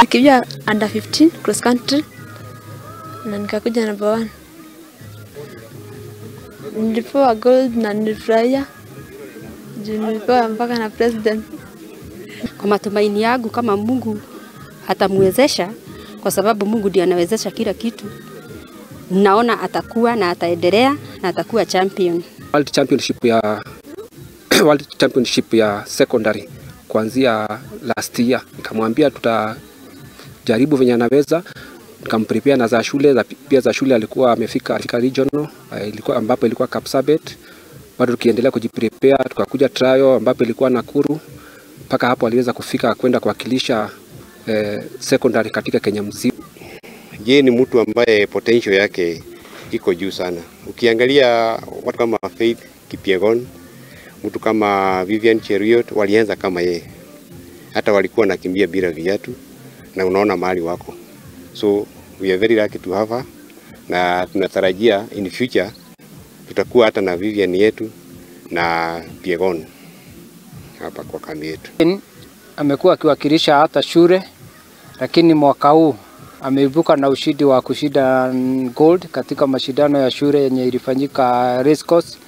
Nikiwa under 15 cross country na nikakuja number 1. Nilipewa gold na nilifurahia. Nilipewa mpaka na president. Kwa matumaini yangu kama Mungu atamwezesha, kwa sababu Mungu ndiye anawezesha kila kitu. Naona atakuwa na ataendelea na atakuwa champion. World Championship ya secondary kuanzia last year. Nikamwambia tutajaribu venye anaweza. Nikamprepare na za shule, pia za shule alikuwa amefika regional, ambapo ilikuwa Kapsabet. Bado tukiendelea kujiprepare, tukakuja trial ambapo ilikuwa Nakuru. Paka hapo aliweza kufika kwenda kuwakilisha secondary katika Kenya mzima. Yeye ni mtu ambaye potential yake iko juu sana. Ukiangalia watu kama Faith Kipyegon, mtu kama Vivian Cheruiyot walianza kama yeye. Hata walikuwa nakimbia bila viatu na unaona mahali wako. So we are very lucky to have her, na tunatarajia in future tutakuwa hata na Vivian yetu na Kipyegon hapa kwa kambi yetu. Amekuwa akiwakilisha hata shule, lakini mwaka huu ameibuka na ushindi wa kushinda gold katika mashindano ya shule yenye ilifanyika race course.